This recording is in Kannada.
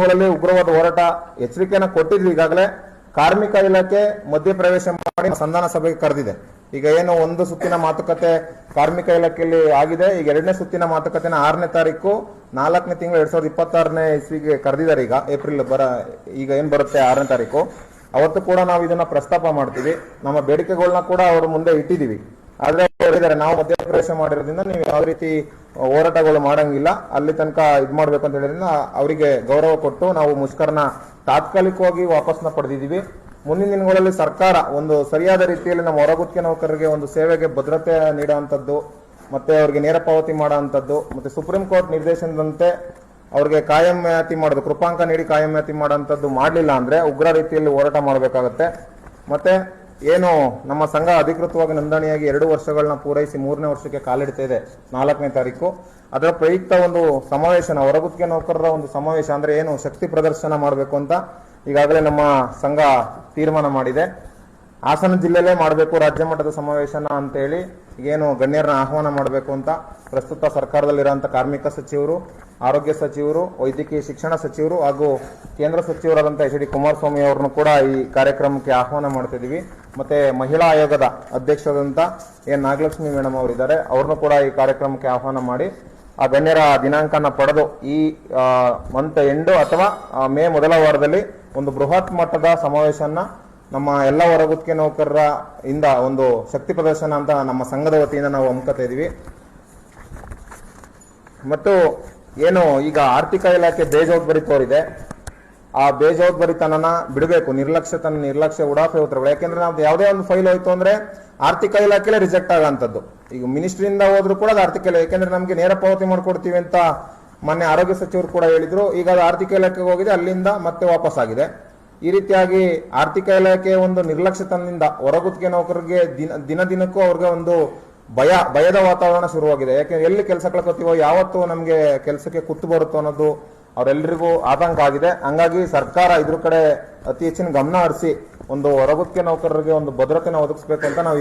ಗಳಲ್ಲಿ ಉಗ್ರವಾದ ಹೋರಾಟ ಎಚ್ಚರಿಕೆಯನ್ನು ಕೊಟ್ಟಿದ್ವಿ. ಈಗಾಗಲೇ ಕಾರ್ಮಿಕ ಇಲಾಖೆ ಮಧ್ಯಪ್ರವೇಶ ಮಾಡಿ ಸಂಧಾನ ಸಭೆಗೆ ಕರೆದಿದೆ. ಈಗ ಏನು ಒಂದು ಸುತ್ತಿನ ಮಾತುಕತೆ ಕಾರ್ಮಿಕ ಇಲಾಖೆಯಲ್ಲಿ ಆಗಿದೆ. ಈಗ ಎರಡನೇ ಸುತ್ತಿನ ಮಾತುಕತೆನ 6ನೇ ತಾರೀಕು 4ನೇ ತಿಂಗಳು 2026ನೇ ಇಸ್ವಿಗೆ ಕರೆದಿದ್ದಾರೆ. ಈಗ ಏಪ್ರಿಲ್ ಈಗ ಏನ್ ಬರುತ್ತೆ 6ನೇ ತಾರೀಕು ಅವತ್ತು ಕೂಡ ನಾವು ಇದನ್ನ ಪ್ರಸ್ತಾಪ ಮಾಡ್ತೀವಿ. ನಮ್ಮ ಬೇಡಿಕೆಗಳನ್ನ ಕೂಡ ಅವ್ರ ಮುಂದೆ ಇಟ್ಟಿದೀವಿ. ಆದ್ರೆ ಹೇಳಿದ್ದಾರೆ ನಾವು ಮಧ್ಯಪ್ರವೇಶ ಮಾಡಿರೋದ್ರಿಂದ ನೀವು ಯಾವ ರೀತಿ ಹೋರಾಟಗಳು ಮಾಡಂಗಿಲ್ಲ, ಅಲ್ಲಿ ತನಕ ಇದ್ ಮಾಡ್ಬೇಕು ಅಂತ ಹೇಳಿದ್ರಿಂದ ಅವರಿಗೆ ಗೌರವ ಕೊಟ್ಟು ನಾವು ಮುಷ್ಕರನ ತಾತ್ಕಾಲಿಕವಾಗಿ ವಾಪಸ್ನ ಪಡೆದಿದ್ದೀವಿ. ಮುಂದಿನ ದಿನಗಳಲ್ಲಿ ಸರ್ಕಾರ ಒಂದು ಸರಿಯಾದ ರೀತಿಯಲ್ಲಿ ನಮ್ಮ ಹೊರಗುತ್ತಿಗೆ ನೌಕರರಿಗೆ ಒಂದು ಸೇವೆಗೆ ಭದ್ರತೆ ನೀಡುವಂಥದ್ದು, ಮತ್ತೆ ಅವರಿಗೆ ನೇರ ಪಾವತಿ ಮಾಡುವಂಥದ್ದು, ಮತ್ತೆ ಸುಪ್ರೀಂ ಕೋರ್ಟ್ ನಿರ್ದೇಶನದಂತೆ ಅವ್ರಿಗೆ ಕಾಯಂ ಮ್ಯಾತಿ ಮಾಡೋದು, ಕೃಪಾಂಕ ನೀಡಿ ಕಾಯಂ ಮ್ಯಾತಿ ಮಾಡುವಂಥದ್ದು ಮಾಡಲಿಲ್ಲ ಅಂದ್ರೆ ಉಗ್ರ ರೀತಿಯಲ್ಲಿ ಹೋರಾಟ ಮಾಡಬೇಕಾಗತ್ತೆ. ಮತ್ತೆ ಏನು ನಮ್ಮ ಸಂಘ ಅಧಿಕೃತವಾಗಿ ನೋಂದಣಿಯಾಗಿ 2 ವರ್ಷಗಳನ್ನ ಪೂರೈಸಿ 3ನೇ ವರ್ಷಕ್ಕೆ ಕಾಲಿಡ್ತಾ ಇದೆ 4ನೇ ತಾರೀಕು. ಅದರ ಪ್ರಯುಕ್ತ ಒಂದು ಸಮಾವೇಶನ ಹೊರಗುತ್ತಿಗೆ ನೌಕರರ ಒಂದು ಸಮಾವೇಶ ಅಂದ್ರೆ ಏನು ಶಕ್ತಿ ಪ್ರದರ್ಶನ ಮಾಡಬೇಕು ಅಂತ ಈಗಾಗಲೇ ನಮ್ಮ ಸಂಘ ತೀರ್ಮಾನ ಮಾಡಿದೆ. ಹಾಸನ ಜಿಲ್ಲೆಯಲ್ಲೇ ಮಾಡಬೇಕು ರಾಜ್ಯ ಮಟ್ಟದ ಸಮಾವೇಶನ ಅಂತ ಹೇಳಿ ಏನು ಗಣ್ಯರನ್ನ ಆಹ್ವಾನ ಮಾಡಬೇಕು ಅಂತ ಪ್ರಸ್ತುತ ಸರ್ಕಾರದಲ್ಲಿರುವಂತಹ ಕಾರ್ಮಿಕ ಸಚಿವರು, ಆರೋಗ್ಯ ಸಚಿವರು, ವೈದ್ಯಕೀಯ ಶಿಕ್ಷಣ ಸಚಿವರು ಹಾಗೂ ಕೇಂದ್ರ ಸಚಿವರಾದಂತಹ ಎಚ್ ಡಿ ಕುಮಾರಸ್ವಾಮಿ ಅವರನ್ನು ಕೂಡ ಈ ಕಾರ್ಯಕ್ರಮಕ್ಕೆ ಆಹ್ವಾನ ಮಾಡ್ತಾ ಇದೀವಿ. ಮತ್ತೆ ಮಹಿಳಾ ಆಯೋಗದ ಅಧ್ಯಕ್ಷರಾದಂತ ಎನ್ ನಾಗಲಕ್ಷ್ಮಿ ಮೇಡಮ್ ಅವರಿದ್ದಾರೆ, ಅವ್ರನ್ನು ಕೂಡ ಈ ಕಾರ್ಯಕ್ರಮಕ್ಕೆ ಆಹ್ವಾನ ಮಾಡಿ ಆ ಗಣ್ಯರ ದಿನಾಂಕನ ಪಡೆದು ಈ ಮಂತ್ ಎಂಡ್ ಅಥವಾ ಮೇ ಮೊದಲ ವಾರದಲ್ಲಿ ಒಂದು ಬೃಹತ್ ಮಟ್ಟದ ಸಮಾವೇಶನ ನಮ್ಮ ಎಲ್ಲ ಹೊರಗುತ್ತಿಗೆ ನೌಕರರ ಇಂದ ಒಂದು ಶಕ್ತಿ ಪ್ರದರ್ಶನ ಅಂತ ನಮ್ಮ ಸಂಘದ ವತಿಯಿಂದ ನಾವು ಹಮ್ಮಿಕೊತಾ ಇದೀವಿ. ಮತ್ತು ಏನು ಈಗ ಆರ್ಥಿಕ ಇಲಾಖೆ ಬೇಜವಾಬ್ದಾರಿ ತೋರಿದೆ, ಆ ಬೇಜವಾಬ್ದಾರಿತನನ ಬಿಡಬೇಕು. ನಿರ್ಲಕ್ಷ್ಯ ಉಡಾಫೆ ಉತ್ತರಗಳು. ಯಾಕೆಂದ್ರೆ ನಾವು ಯಾವುದೇ ಒಂದು ಫೈಲ್ ಹೋಯ್ತು ಅಂದ್ರೆ ಆರ್ಥಿಕ ಇಲಾಖೆಲೇ ರಿಜೆಕ್ಟ್ ಆಗೋಂಥದ್ದು. ಈಗ ಮಿನಿಸ್ಟ್ರಿಯಿಂದ ಹೋದ್ರು ಕೂಡ ಅದು ಆರ್ಥಿಕ ಇಲಾಖೆ, ಯಾಕೆಂದ್ರೆ ನಮಗೆ ನೇರ ಪಾವತಿ ಮಾಡ್ಕೊಡ್ತೀವಿ ಅಂತ ಮೊನ್ನೆ ಆರೋಗ್ಯ ಸಚಿವರು ಕೂಡ ಹೇಳಿದ್ರು. ಈಗ ಅದು ಆರ್ಥಿಕ ಇಲಾಖೆಗೆ ಹೋಗಿದೆ, ಅಲ್ಲಿಂದ ಮತ್ತೆ ವಾಪಸ್ ಆಗಿದೆ. ಈ ರೀತಿಯಾಗಿ ಆರ್ಥಿಕ ಇಲಾಖೆ ಒಂದು ನಿರ್ಲಕ್ಷ್ಯತನದಿಂದ ಹೊರಗುತ್ತಿಗೆ ನೌಕರರಿಗೆ ದಿನಕ್ಕೂ ಅವ್ರಿಗೆ ಒಂದು ಭಯದ ವಾತಾವರಣ ಶುರುವಾಗಿದೆ. ಯಾಕೆಂದ್ರೆ ಎಲ್ಲಿ ಕೆಲಸ ಕಳ್ಕೊತೀವೋ, ಯಾವತ್ತು ನಮ್ಗೆ ಕೆಲಸಕ್ಕೆ ಕುತ್ತು ಬರುತ್ತೋ ಅನ್ನೋದು ಅವರೆಲ್ಲರಿಗೂ ಆತಂಕ ಆಗಿದೆ. ಹಂಗಾಗಿ ಸರ್ಕಾರ ಇದ್ರ ಕಡೆ ಅತಿ ಹೆಚ್ಚಿನ ಗಮನ ಹರಿಸಿ ಒಂದು ಹೊರಗುತ್ತಿಗೆ ನೌಕರರಿಗೆ ಒಂದು ಭದ್ರತೆನ ಒದಗಿಸಬೇಕು ಅಂತ ನಾವು